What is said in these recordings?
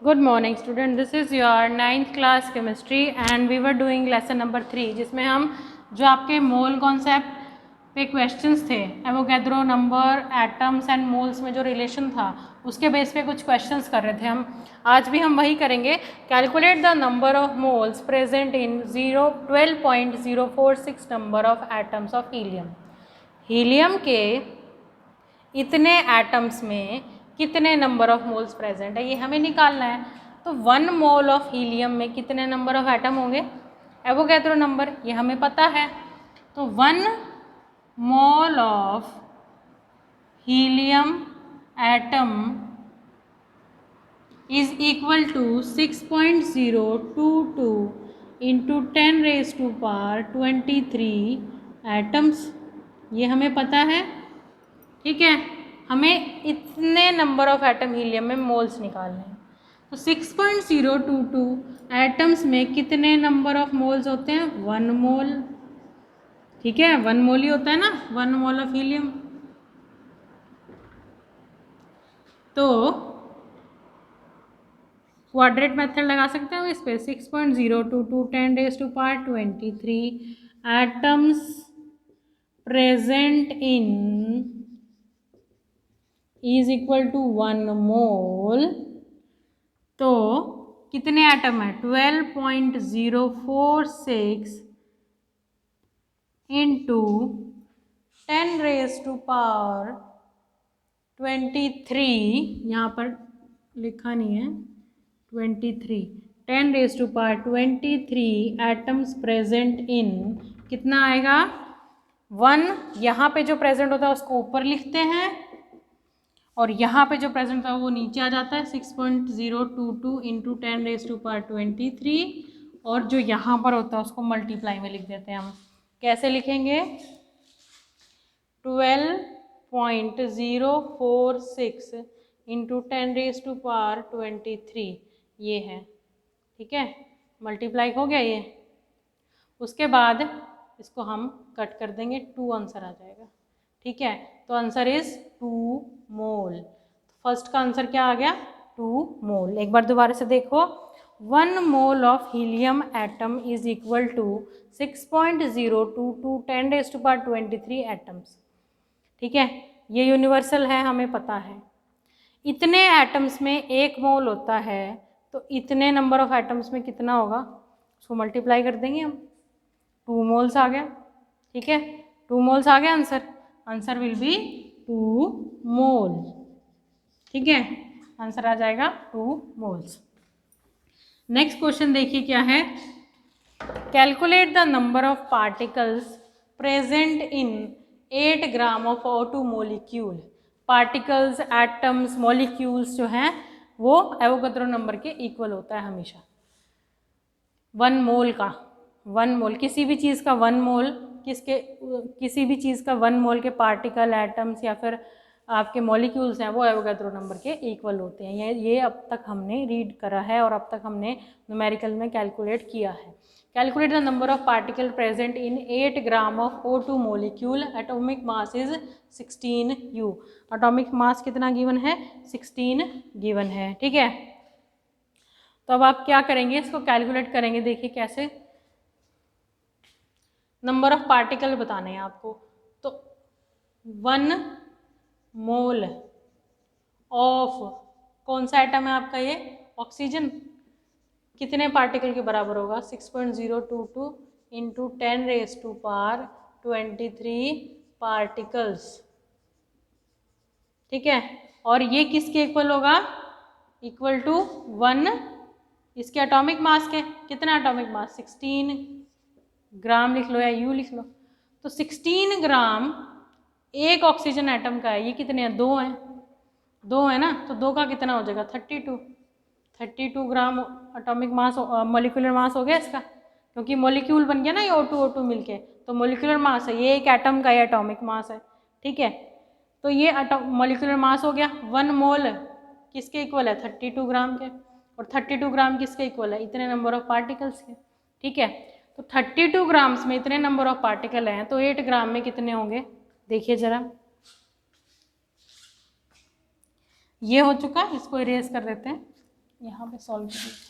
Good morning student, this is your 9th class chemistry and we were doing lesson number 3 जिसमें हम जो आपके mole concept पे questions थे Avogadro number atoms and moles में जो रिलेशन था उसके बेस पे कुछ क्वेश्चंस कर रहे थे हम। आज भी हम वही करेंगे। Calculate the number of moles present in 12.046 number of atoms of helium. Helium के इतने एटम्स में कितने नंबर ऑफ मोल्स प्रेजेंट है ये हमें निकालना है। तो 1 मोल ऑफ हीलियम में कितने नंबर ऑफ एटम होंगे, एवोगैड्रो नंबर ये हमें पता है। तो 1 mole of helium atom is equal to 6.022 into 10⁻23 atoms, ये हमें पता है। ठीक है, हमें इतने नंबर ऑफ एटम हीलियम में मोल्स निकालने हैं। तो 6.022 एटम्स में कितने नंबर ऑफ मोल्स होते हैं, 1 मोल। ठीक है, 1 मोल ही होता है ना, 1 मोल ऑफ हीलियम। तो क्वाड्रेट मेथड लगा सकते हैं इस पे। 6.022 10⁻23 atoms present in is equal to 1 mole. तो कितने एटम है, 12.046 इंटू 10⁻23, यहाँ पर लिखा नहीं है 23, 10⁻23 एटम्स प्रेजेंट इन, कितना आएगा 1। यहाँ पे जो प्रेजेंट होता है उसको ऊपर लिखते हैं और यहाँ पे जो प्रेजेंट होता है वो नीचे आ जाता है। 6.022 इंटू 10⁻23 और जो यहाँ पर होता है उसको मल्टीप्लाई में लिख देते हैं हम। कैसे लिखेंगे, 12.046 इंटू 10⁻23 ये है। ठीक है, मल्टीप्लाई हो गया ये। उसके बाद इसको हम कट कर देंगे, 2 आंसर आ जाएगा। ठीक है, तो आंसर इज 2 मोल। फर्स्ट का आंसर क्या आ गया, 2 मोल। एक बार दोबारा से देखो, 1 mole of helium atom is equal to 6.022 10⁻23 atoms. ठीक है, ये यूनिवर्सल है, हमें पता है। इतने एटम्स में 1 मोल होता है, तो इतने नंबर ऑफ एटम्स में कितना होगा, उसको मल्टीप्लाई कर देंगे हम। 2 मोल्स आ गया। ठीक है, 2 मोल्स आ गया आंसर। आंसर विल बी 2 मोल। ठीक है, आंसर आ जाएगा 2 मोल्स। नेक्स्ट क्वेश्चन देखिए क्या है, calculate the number of particles present in 8 gram of O2 molecule. Particles, atoms, molecules जो हैं वो एवोगैड्रो नंबर के इक्वल होता है हमेशा। 1 मोल का, 1 मोल किसी भी चीज़ का 1 मोल, किसी भी चीज़ का 1 मोल के पार्टिकल, एटम्स या फिर आपके मॉलिक्यूल्स हैं वो एवोगैड्रो नंबर के इक्वल होते हैं। ये अब तक हमने रीड करा है और अब तक हमने न्यूमेरिकल में कैलकुलेट किया है। Calculate the number of particle present in 8 gram of O2 molecule, atomic mass is 16 U। Atomic mass कितना गिवन है, 16 गिवन है। ठीक है, तो अब आप क्या करेंगे, इसको कैलकुलेट करेंगे। देखिए कैसे, नंबर ऑफ पार्टिकल बताने हैं आपको। तो 1 मोल ऑफ कौन सा एटम है आपका, ये ऑक्सीजन, कितने पार्टिकल के बराबर होगा, 6.022 इंटू 10⁻23 पार्टिकल्स। ठीक है, और ये किसके इक्वल होगा, इक्वल टू 1 इसके एटॉमिक मास के। कितना एटॉमिक मास, 16 ग्राम लिख लो या U लिख लो। तो 16 ग्राम एक ऑक्सीजन एटम का है। ये कितने हैं, 2 हैं, 2 है ना, तो 2 का कितना हो जाएगा, 32 gram atomic mass, molecular mass हो गया इसका, क्योंकि मॉलिक्यूल बन गया ना ये O2 मिलके, तो मॉलिक्यूलर मास है, ये एक एटम का एटॉमिक मास है। ठीक है, तो ये मॉलिक्यूलर मास हो गया। 1 मोल किसके इक्वल है, 32 ग्राम के, और 32 ग्राम किसके इक्वल है, इतने नंबर ऑफ पार्टिकल्स के। ठीक है, तो 32 ग्राम्स में इतने नंबर ऑफ पार्टिकल हैं, तो 8 ग्राम में कितने होंगे, देखिए जरा। ये हो चुका, इसको इरेज कर देते हैं। यहाँ पे सॉल्व करिए।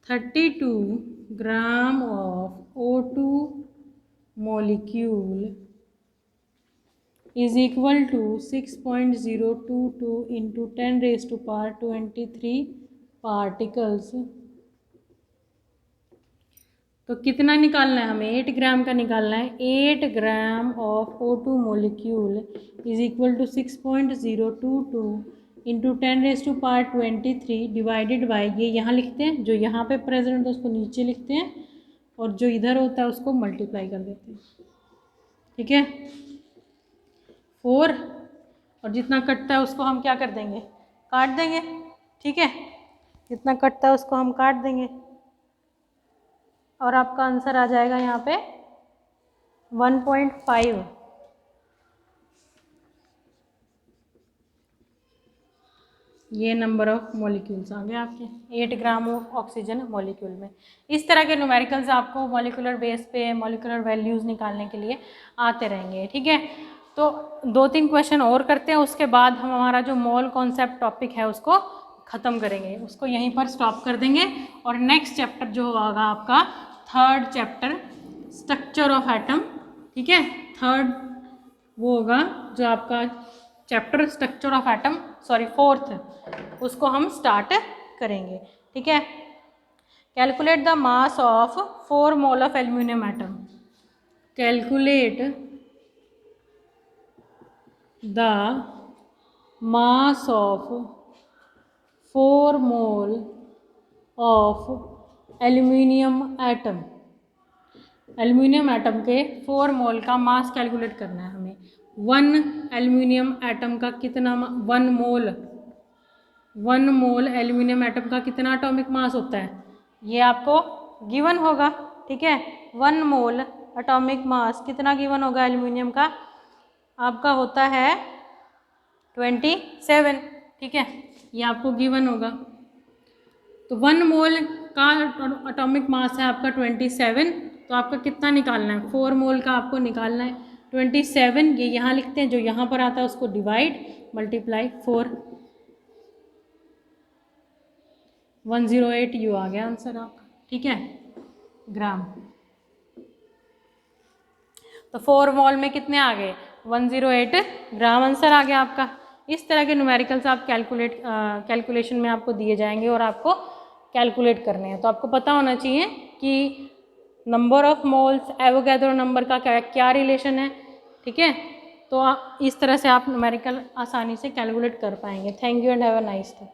32 ग्राम of O2 molecule is equal to 6.022 into 10 raised to power 23 particles। तो कितना निकालना है हमें? 8 ग्राम का निकालना है। 8 gram of O2 molecule is equal to 6.022 into 10 raise to power 23 divided by, ये यहाँ लिखते हैं, जो यहाँ पे प्रेजेंट होता है उसको नीचे लिखते हैं और जो इधर होता है उसको मल्टीप्लाई कर देते हैं। ठीक है, 4 और जितना कटता है उसको हम क्या कर देंगे? काट देंगे। ठीक है, जितना कटता है उसको हम काट देंगे और आपका आंसर आ जाएगा यहाँ पे 1.5। ये नंबर ऑफ मॉलिक्यूल्स आ गए आपके 8 ग्राम ऑफ ऑक्सीजन मॉलिक्यूल में। इस तरह के न्यूमेरिकल्स आपको मॉलिक्यूलर बेस पे मॉलिक्यूलर वैल्यूज़ निकालने के लिए आते रहेंगे। ठीक है, तो 2-3 क्वेश्चन और करते हैं, उसके बाद हम हमारा जो मोल कॉन्सेप्ट टॉपिक है उसको ख़त्म करेंगे, उसको यहीं पर स्टॉप कर देंगे। और नेक्स्ट चैप्टर जो होगा आपका 3rd chapter structure of atom. ठीक है, 3rd वो होगा जो आपका chapter structure of atom, 4th, उसको हम स्टार्ट करेंगे। ठीक है, calculate the mass of 4 mole of aluminium atom. Calculate the mass of 4 mole of aluminium atom. Aluminium atom के 4 मोल का मास कैलकुलेट करना है हमें। 1 एल्यूमिनियम एटम का कितना 1 मोल एल्यूमिनियम एटम का कितना एटॉमिक मास होता है, ये आपको गिवन होगा। ठीक है, 1 मोल एटॉमिक मास कितना गिवन होगा एल्यूमिनियम का? आपका होता है 27। ठीक है, ये आपको गिवन होगा। तो 1 मोल का एटॉमिक मास है आपका 27, तो आपका कितना निकालना है? 4 मोल का आपको निकालना है 27। ये यहाँ लिखते हैं, जो यहाँ पर आता है उसको डिवाइड मल्टीप्लाई 4, 108 यू आ गया आंसर आपका। ठीक है, ग्राम। तो 4 मोल में कितने आ गए? 108 ग्राम आंसर आ गया आपका। इस तरह के न्यूमेरिकल्स आप कैलकुलेशन में आपको दिए जाएंगे और आपको कैलकुलेट करने हैं। तो आपको पता होना चाहिए कि number of moles, Avogadro number का क्या रिलेशन है। ठीक है, तो इस तरह से आप न्यूमेरिकल आसानी से कैलकुलेट कर पाएंगे। Thank you and have a nice day.